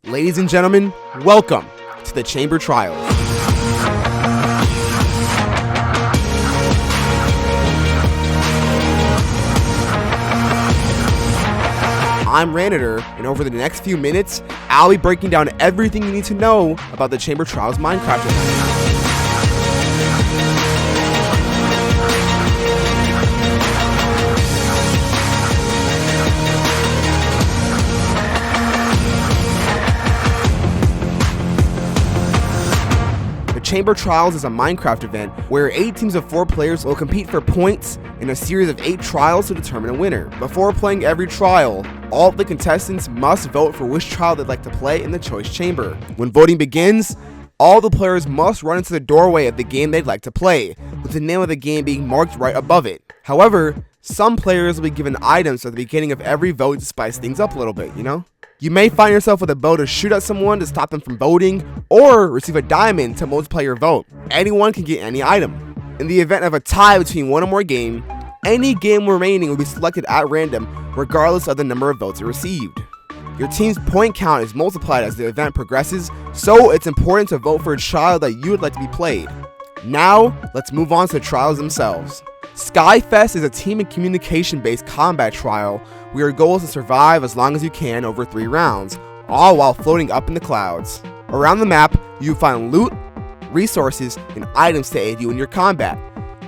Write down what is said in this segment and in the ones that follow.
Ladies and gentlemen, welcome to the Chamber Trials. I'm Ranator, and over the next few minutes, I'll be breaking down everything you need to know about the Chamber Trials Minecraft event. Chamber Trials is a Minecraft event where 8 teams of 4 players will compete for points in a series of 8 trials to determine a winner. Before playing every trial, all of the contestants must vote for which trial they'd like to play in the choice chamber. When voting begins, all the players must run into the doorway of the game they'd like to play, with the name of the game being marked right above it. However, some players will be given items at the beginning of every vote to spice things up a little bit, you know? You may find yourself with a bow to shoot at someone to stop them from voting, or receive a diamond to multiply your vote. Anyone can get any item. In the event of a tie between one or more games, any game remaining will be selected at random regardless of the number of votes it received. Your team's point count is multiplied as the event progresses, so it's important to vote for a trial that you would like to be played. Now, let's move on to the trials themselves. Skyfest is a team and communication-based combat trial where your goal is to survive as long as you can over 3 rounds, all while floating up in the clouds. Around the map, you find loot, resources, and items to aid you in your combat.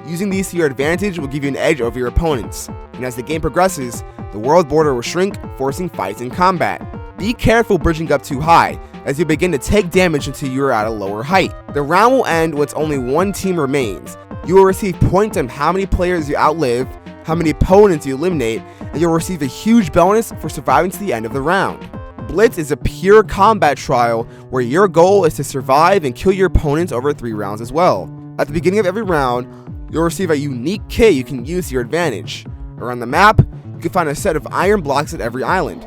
Using these to your advantage will give you an edge over your opponents, and as the game progresses, the world border will shrink, forcing fights and combat. Be careful bridging up too high, as you begin to take damage until you are at a lower height. The round will end once only one team remains. You will receive points on how many players you outlive, how many opponents you eliminate, and you'll receive a huge bonus for surviving to the end of the round. Blitz is a pure combat trial where your goal is to survive and kill your opponents over 3 rounds as well. At the beginning of every round, you'll receive a unique kit you can use to your advantage. Around the map, you can find a set of iron blocks at every island.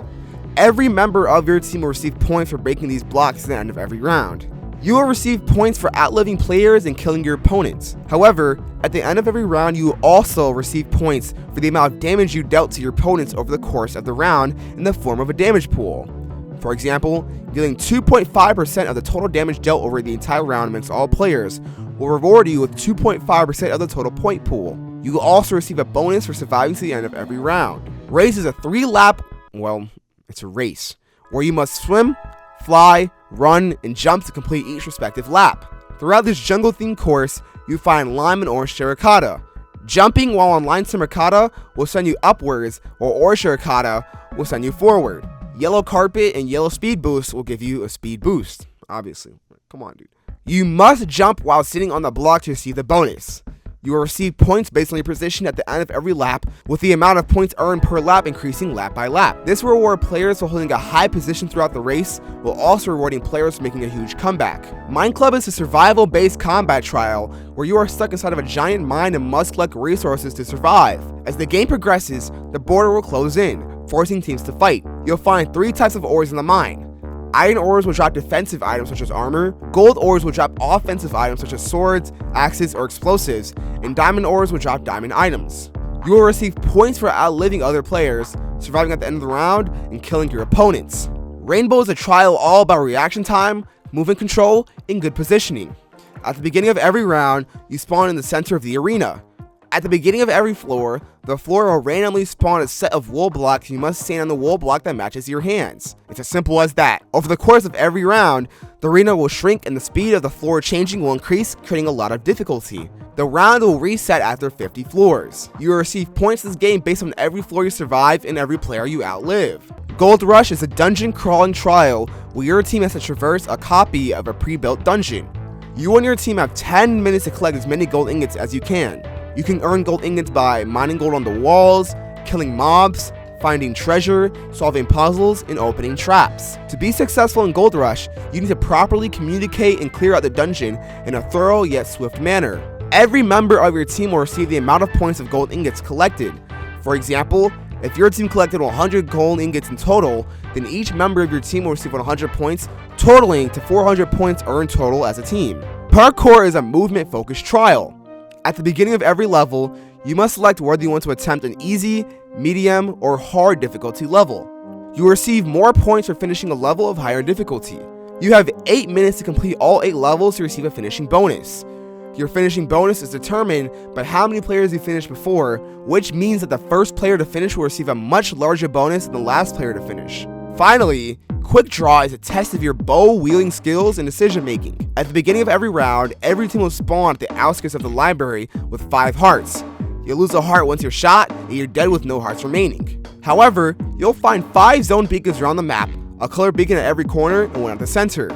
Every member of your team will receive points for breaking these blocks at the end of every round. You will receive points for outliving players and killing your opponents. However, at the end of every round, you will also receive points for the amount of damage you dealt to your opponents over the course of the round in the form of a damage pool. For example, dealing 2.5% of the total damage dealt over the entire round amongst all players will reward you with 2.5% of the total point pool. You will also receive a bonus for surviving to the end of every round. Race is a 3-lap, it's a race, where you must swim, fly, run, and jump to complete each respective lap. Throughout this jungle-themed course, you find lime and orange terracotta. Jumping while on lime terracotta will send you upwards, while orange terracotta will send you forward. Yellow carpet and yellow speed boost will give you a speed boost, obviously. Come on, dude. You must jump while sitting on the block to receive the bonus. You will receive points based on your position at the end of every lap, with the amount of points earned per lap increasing lap by lap. This will reward players for holding a high position throughout the race, while also rewarding players for making a huge comeback. Mineclub is a survival-based combat trial where you are stuck inside of a giant mine and must collect resources to survive. As the game progresses, the border will close in, forcing teams to fight. You'll find 3 types of ores in the mine. Iron ores will drop defensive items such as armor, gold ores will drop offensive items such as swords, axes, or explosives, and diamond ores will drop diamond items. You will receive points for outliving other players, surviving at the end of the round, and killing your opponents. Rainbow is a trial all about reaction time, movement control, and good positioning. At the beginning of every round, you spawn in the center of the arena. At the beginning of every floor, the floor will randomly spawn a set of wool blocks and you must stand on the wool block that matches your hands. It's as simple as that. Over the course of every round, the arena will shrink and the speed of the floor changing will increase, creating a lot of difficulty. The round will reset after 50 floors. You will receive points in this game based on every floor you survive and every player you outlive. Gold Rush is a dungeon crawling trial where your team has to traverse a copy of a pre-built dungeon. You and your team have 10 minutes to collect as many gold ingots as you can. You can earn gold ingots by mining gold on the walls, killing mobs, finding treasure, solving puzzles, and opening traps. To be successful in Gold Rush, you need to properly communicate and clear out the dungeon in a thorough yet swift manner. Every member of your team will receive the amount of points of gold ingots collected. For example, if your team collected 100 gold ingots in total, then each member of your team will receive 100 points, totaling to 400 points earned total as a team. Parkour is a movement-focused trial. At the beginning of every level, you must select whether you want to attempt an easy, medium, or hard difficulty level. You will receive more points for finishing a level of higher difficulty. You have 8 minutes to complete all 8 levels to receive a finishing bonus. Your finishing bonus is determined by how many players you finished before, which means that the first player to finish will receive a much larger bonus than the last player to finish. Finally, Quick Draw is a test of your bow wielding skills and decision making. At the beginning of every round, every team will spawn at the outskirts of the library with 5 hearts. You'll lose a heart once you're shot, and you're dead with no hearts remaining. However, you'll find 5 zone beacons around the map, a colored beacon at every corner and one at the center.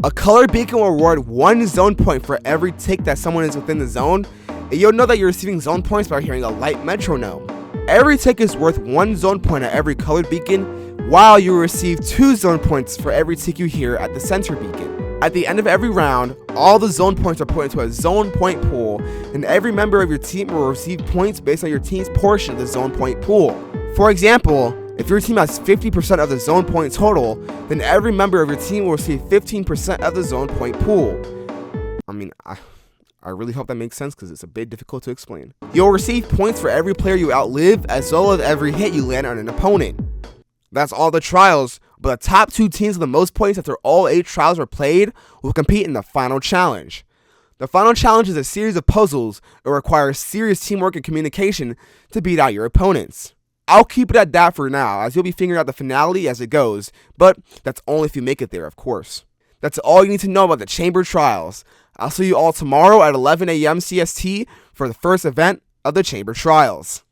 A colored beacon will reward 1 zone point for every tick that someone is within the zone, and you'll know that you're receiving zone points by hearing a light metronome. Every tick is worth 1 zone point at every colored beacon, while you will receive 2 zone points for every tick you hear at the center beacon. At the end of every round, all the zone points are put into a zone point pool, and every member of your team will receive points based on your team's portion of the zone point pool. For example, if your team has 50% of the zone point total, then every member of your team will receive 15% of the zone point pool. I really hope that makes sense because it's a bit difficult to explain. You'll receive points for every player you outlive, as well as every hit you land on an opponent. That's all the trials, but the top 2 teams with the most points after all 8 trials were played will compete in the final challenge. The final challenge is a series of puzzles that require serious teamwork and communication to beat out your opponents. I'll keep it at that for now, as you'll be figuring out the finale as it goes, but that's only if you make it there, of course. That's all you need to know about the Chamber Trials. I'll see you all tomorrow at 11 a.m. CST for the first event of the Chamber Trials.